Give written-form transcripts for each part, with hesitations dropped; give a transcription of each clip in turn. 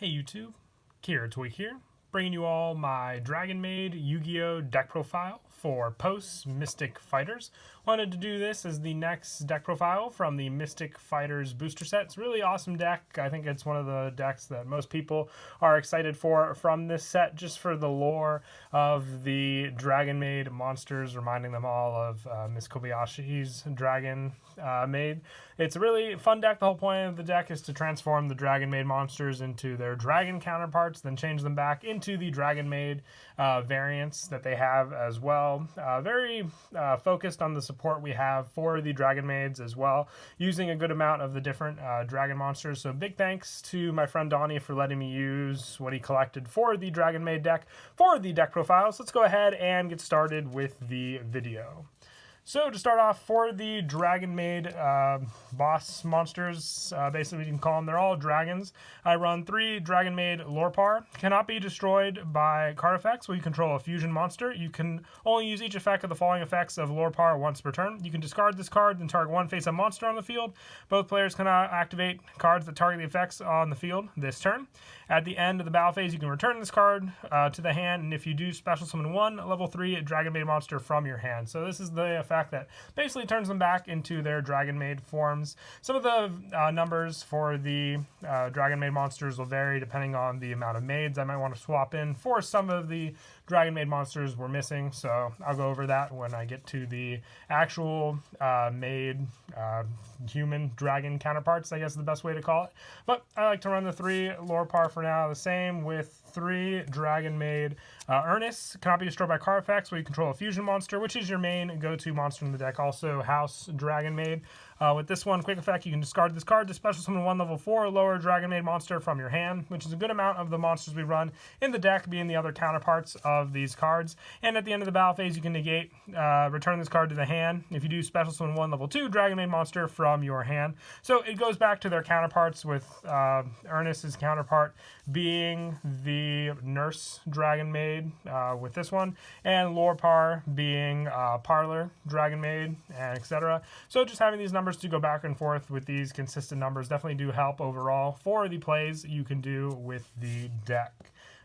Hey YouTube, Kira Toy here, bringing you all my Dragonmaid Yugioh deck profile for post-Mystic Fighters. Wanted to do this as the next deck profile from the Mystic Fighters booster set. It's a really awesome deck. I think it's one of the decks that most people are excited for from this set, just for the lore of the Dragonmaid monsters, reminding them all of Miss Kobayashi's Dragon Maid. It's a really fun deck. The whole point of the deck is to transform the Dragonmaid monsters into their dragon counterparts, then change them back into the Dragonmaid variants that they have as well. Very focused on the support we have for the Dragonmaids as well, using a good amount of the different dragon monsters. So big thanks to my friend Donnie for letting me use what he collected for the Dragonmaid deck for the deck profiles. Let's go ahead and get started with the video. So to start off, for the Dragonmaid boss monsters, basically you can call them, they're all dragons. I run 3 Dragonmaid Lorpar. Cannot be destroyed by card effects. When you control a fusion monster, you can only use each effect of the following effects of Lorpar once per turn. You can discard this card and target one face-up monster on the field. Both players cannot activate cards that target the effects on the field this turn. At the end of the battle phase, you can return this card to the hand, and if you do, special summon one level 3 Dragonmaid monster from your hand. So this is the effect that basically turns them back into their Dragonmaid forms. Some of the numbers for the Dragonmaid monsters will vary depending on the amount of maids I might want to swap in for some of the Dragonmaid monsters we're missing, so I'll go over that when I get to the actual maid human dragon counterparts, I guess is the best way to call it. But I like to run the 3 Lorpar for now, the same with 3 Dragonmaid Ernest. Cannot be destroyed by card effects where you control a fusion monster, which is your main go-to monster in the deck. Also House Dragonmaid. With this one, quick effect, you can discard this card to special summon 1 level 4 or lower Dragonmaid monster from your hand, which is a good amount of the monsters we run in the deck, being the other counterparts of these cards. And at the end of the battle phase, you can negate, return this card to the hand. If you do, special summon 1 level 2 Dragonmaid monster from your hand. So it goes back to their counterparts, with Ernest's counterpart being the Nurse Dragonmaid with this one, and Lorpar being Parlor Dragonmaid, and etc. So just having these numbers to go back and forth with these consistent numbers definitely do help overall for the plays you can do with the deck.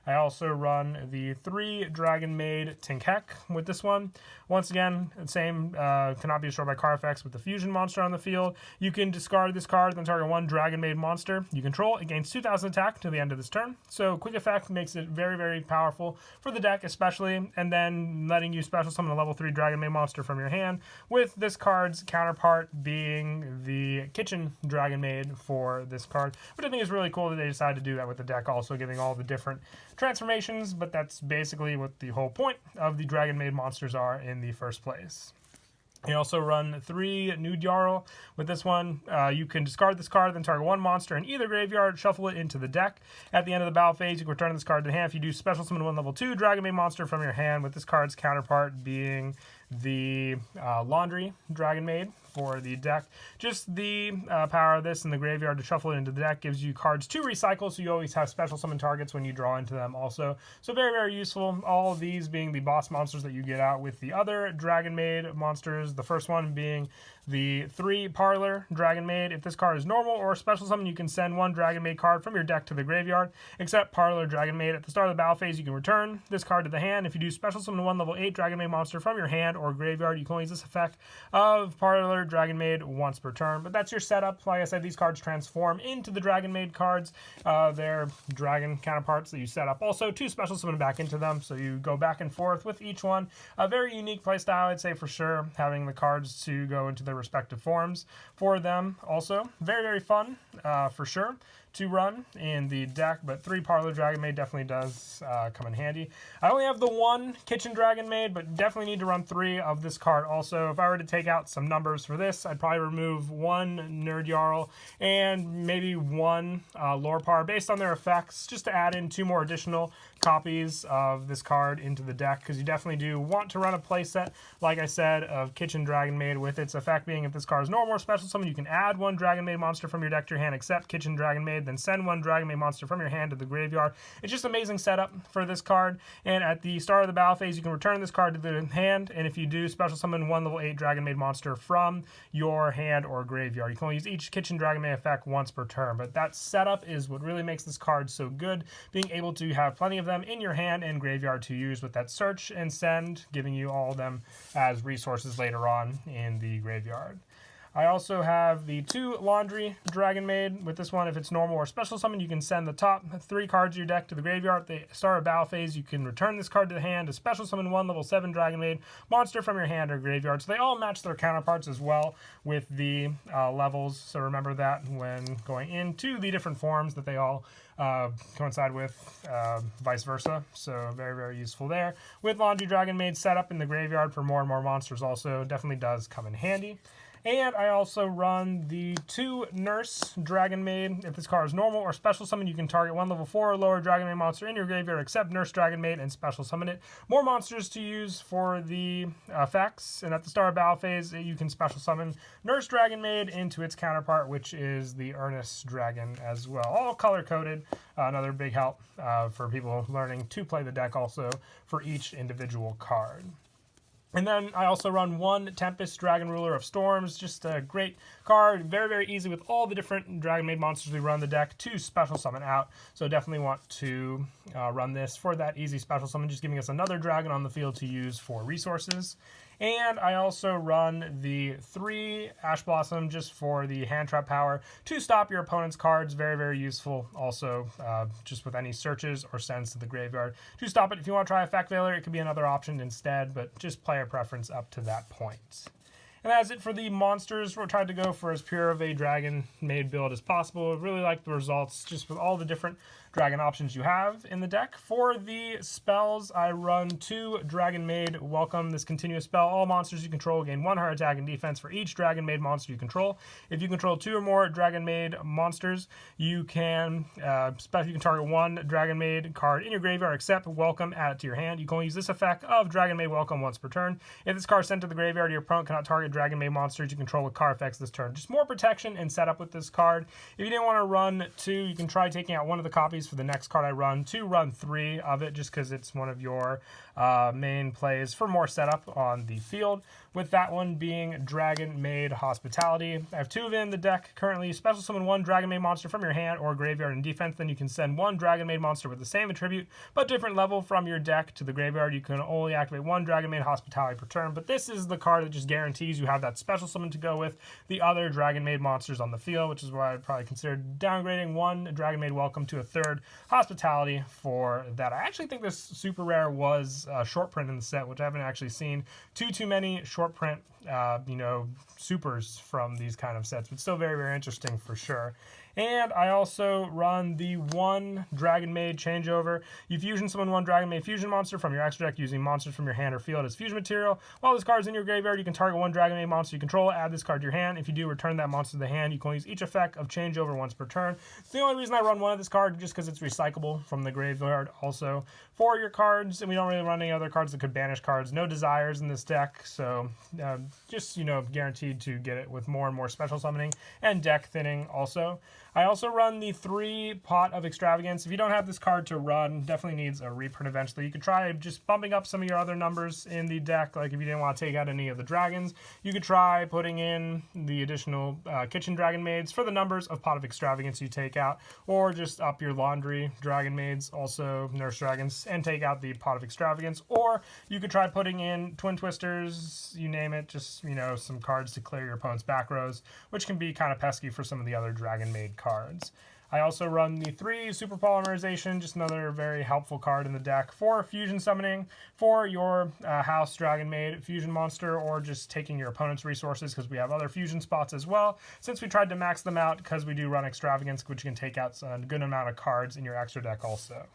I also run the 3 Dragonmaid Tinkek with this one. Once again, same, cannot be destroyed by card effects with the fusion monster on the field. You can discard this card, then target 1 Dragonmaid monster you control. It gains 2,000 attack to the end of this turn. So quick effect makes it very, very powerful for the deck especially, and then letting you special summon a level 3 Dragonmaid monster from your hand, with this card's counterpart being the Kitchen Dragonmaid for this card, which I think is really cool that they decided to do that with the deck, also giving all the different transformations, but that's basically what the whole point of the Dragonmaid monsters are in the first place. You also run 3 Nude Jarl. With this one, you can discard this card, then target 1 monster in either graveyard, shuffle it into the deck. At the end of the battle phase, you can return this card to the hand. If you do, special summon 1 level 2 Dragonmaid monster from your hand, with this card's counterpart being the Laundry Dragonmaid for the deck. Just the power of this in the graveyard to shuffle it into the deck gives you cards to recycle, so you always have special summon targets when you draw into them also. So very, very useful. All of these being the boss monsters that you get out with the other Dragonmaid monsters. The first one being the 3 Parlor Dragonmaid. If this card is normal or special summon, you can send 1 Dragonmaid card from your deck to the graveyard. Except Parlor Dragonmaid, at the start of the battle phase, you can return this card to the hand. If you do, special summon 1 level 8 Dragonmaid monster from your hand or graveyard. You can only use this effect of Parlor Dragonmaid once per turn. But that's your setup. Like I said, these cards transform into the Dragonmaid cards. They're dragon counterparts that you set up also to special summon back into them. So you go back and forth with each one. A very unique playstyle, I'd say, for sure, having the cards to go into their respective forms for them. Also very, very fun for sure to run in the deck, but 3 Parlor Dragonmaid definitely does come in handy. I only have the 1 Kitchen Dragonmaid, but definitely need to run 3 of this card also. If I were to take out some numbers for this, I'd probably remove 1 Nerd Jarl and maybe 1 Lorpar based on their effects, just to add in 2 more additional copies of this card into the deck, because you definitely do want to run a playset, like I said, of Kitchen Dragonmaid, with its effect being if this card is normal or special summon, you can add 1 Dragonmaid monster from your deck to your hand except Kitchen Dragonmaid, then send 1 Dragonmaid monster from your hand to the graveyard. It's just amazing setup for this card, and at the start of the battle phase, you can return this card to the hand, and if if you do, special summon one level 8 Dragonmaid monster from your hand or graveyard. You can only use each kitchen Dragonmaid effect once per turn, but that setup is what really makes this card so good, being able to have plenty of them in your hand and graveyard to use with that search and send, giving you all of them as resources later on in the graveyard. I also have the 2 Laundry Dragonmaid. With this one, if it's normal or special summon, you can send the top 3 cards of your deck to the graveyard. At the start of battle phase, you can return this card to the hand to special summon 1 level 7 Dragonmaid monster from your hand or graveyard. So they all match their counterparts as well with the levels. So remember that when going into the different forms that they all coincide with, vice versa. So very, very useful there. With Laundry Dragonmaid set up in the graveyard for more and more monsters also definitely does come in handy. And I also run the 2 Nurse Dragonmaid. If this card is normal or special summon, you can target 1 level 4 or lower Dragonmaid monster in your graveyard except Nurse Dragonmaid and special summon it. More monsters to use for the effects. And at the start of battle phase, you can special summon Nurse Dragonmaid into its counterpart, which is the Earnest Dragon as well. All color-coded. Another big help for people learning to play the deck also for each individual card. And then I also run 1 Tempest Dragon Ruler of Storms. Just a great card. Very, very easy with all the different Dragonmaid monsters we run the deck to special summon out. So definitely want to run this for that easy special summon, just giving us another dragon on the field to use for resources. And I also run the 3 Ash Blossom just for the hand trap power to stop your opponent's cards. Very, very useful also just with any searches or sends to the graveyard. To stop it, if you want to try Effect Veiler, it could be another option instead, but just player preference up to that point. And that's it for the monsters. We're trying to go for as pure of a Dragonmaid build as possible. I really like the results just with all the different dragon options you have in the deck. For the spells, I run 2 Dragonmaid Welcome. This continuous spell. All monsters you control gain 1 heart attack and defense for each Dragonmaid monster you control. If you control 2 or more Dragonmaid monsters, you can target 1 Dragonmaid card in your graveyard except Welcome, add it to your hand. You can only use this effect of Dragonmaid Welcome once per turn. If this card is sent to the graveyard, your opponent cannot target Dragonmaid monsters you control with card effects this turn. Just more protection and setup with this card. If you didn't want to run 2, you can try taking out 1 of the copies for the next card I run to run 3 of it just because it's one of your main plays for more setup on the field. With that one being Dragonmaid Hospitality. I have 2 of it in the deck currently. Special summon 1 Dragonmaid monster from your hand or graveyard in defense. Then you can send 1 Dragonmaid monster with the same attribute but different level from your deck to the graveyard. You can only activate 1 Dragonmaid Hospitality per turn, but this is the card that just guarantees you have that special summon to go with the other Dragonmaid monsters on the field, which is why I'd probably consider downgrading 1 Dragonmaid Welcome to a 3rd Hospitality for that. I actually think this super rare was short print in the set, which I haven't actually seen too many short print supers from these kind of sets, but still very, very interesting for sure. And I also run the 1 Dragonmaid Changeover. You fusion summon 1 Dragonmaid fusion monster from your extra deck using monsters from your hand or field as fusion material. While this card is in your graveyard, you can target 1 Dragonmaid monster you control, add this card to your hand. If you do, return that monster to the hand. You can only use each effect of Changeover once per turn. It's the only reason I run 1 of this card, just because it's recyclable from the graveyard also for your cards, and we don't really run any other cards that could banish cards. No desires in this deck, so just, guaranteed to get it with more and more special summoning and deck thinning also. I also run the 3 Pot of Extravagance. If you don't have this card to run, definitely needs a reprint eventually. You could try just bumping up some of your other numbers in the deck. Like if you didn't want to take out any of the dragons, you could try putting in the additional Kitchen Dragonmaids for the numbers of Pot of Extravagance you take out, or just up your Laundry Dragonmaids, also Nurse Dragons, and take out the Pot of Extravagance. Or you could try putting in Twin Twisters, you name it, just, some cards to clear your opponent's back rows, which can be kind of pesky for some of the other Dragonmaid cards. I also run the 3 Super Polymerization, just another very helpful card in the deck for fusion summoning for your House Dragonmaid fusion monster, or just taking your opponent's resources because we have other fusion spots as well, since we tried to max them out because we do run Extravagance, which can take out a good amount of cards in your extra deck also.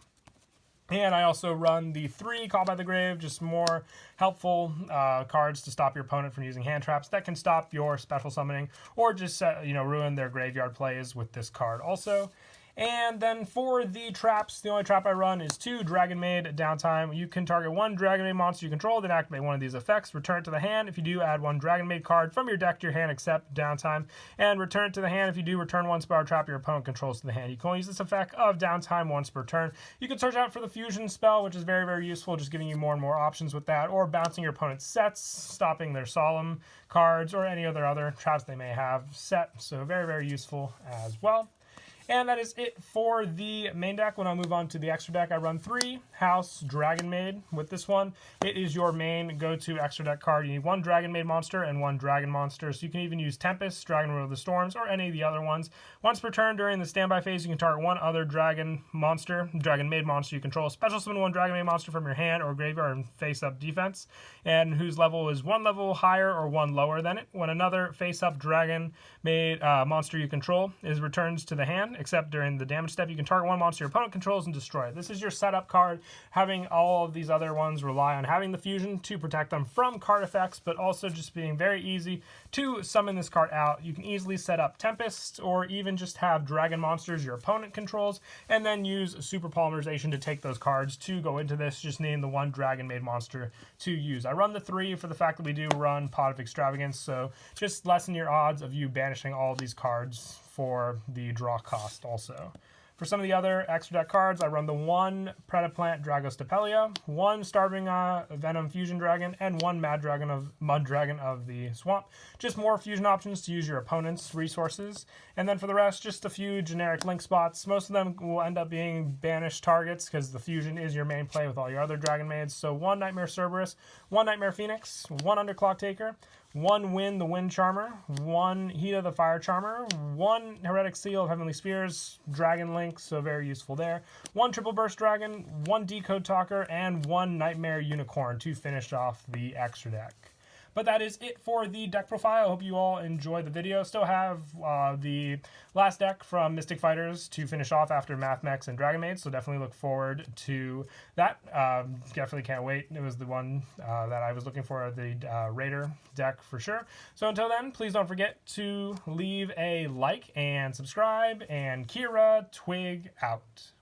And I also run the 3 Call by the Grave, just more helpful cards to stop your opponent from using hand traps that can stop your special summoning or just ruin their graveyard plays with this card also. And then for the traps, the only trap I run is 2 Dragonmaid Downtime. You can target 1 Dragonmaid monster you control, then activate one of these effects. Return it to the hand. If you do, add 1 Dragonmaid card from your deck to your hand, except Downtime. And return it to the hand. If you do, return 1 spell or trap your opponent controls to the hand. You can only use this effect of Downtime once per turn. You can search out for the Fusion spell, which is very, very useful, just giving you more and more options with that, or bouncing your opponent's sets, stopping their Solemn cards, or any other traps they may have set. So very, very useful as well. And that is it for the main deck. When I move on to the extra deck, I run 3 House Dragonmaid. With this one, it is your main go-to extra deck card. You need 1 Dragonmaid monster and 1 Dragon monster. So you can even use Tempest, Dragon Ruler of the Storms, or any of the other ones. Once per turn during the standby phase, you can target 1 other Dragonmaid monster you control. Special summon 1 Dragonmaid monster from your hand or graveyard and face-up defense, and whose level is 1 level higher or 1 lower than it. When another face-up Dragonmaid monster you control returns to the hand, except during the damage step, you can target 1 monster your opponent controls and destroy it. This is your setup card. Having all of these other ones rely on having the fusion to protect them from card effects, but also just being very easy to summon this card out. You can easily set up Tempest, or even just have dragon monsters your opponent controls, and then use super polymerization to take those cards to go into this. Just name the 1 Dragonmaid monster to use. I run the 3 for the fact that we do run Pot of Extravagance, so just lessen your odds of you banishing all of these cards for the draw cost also. For some of the other extra deck cards, I run the 1 Predaplant Dragostapelia, 1 Starving Venom Fusion Dragon, and 1 Mud Dragon of the Swamp. Just more fusion options to use your opponent's resources. And then for the rest, just a few generic link spots. Most of them will end up being banished targets because the fusion is your main play with all your other Dragonmaids. So 1 Nightmare Cerberus, 1 Nightmare Phoenix, 1 Underclock Taker, 1 Wind the Wind Charmer, 1 Hida the Fire Charmer, 1 Heretic Seal of Heavenly Spears, Dragon Link, so very useful there, 1 Triple Burst Dragon, 1 Decode Talker, and 1 Nightmare Unicorn to finish off the extra deck. But that is it for the deck profile. I hope you all enjoyed the video. Still have the last deck from Mystic Fighters to finish off after Math Mechs and Dragonmaid, so definitely look forward to that. Definitely can't wait. It was the one that I was looking for, the Raider deck for sure. So until then, please don't forget to leave a like and subscribe, and Kira Twig out.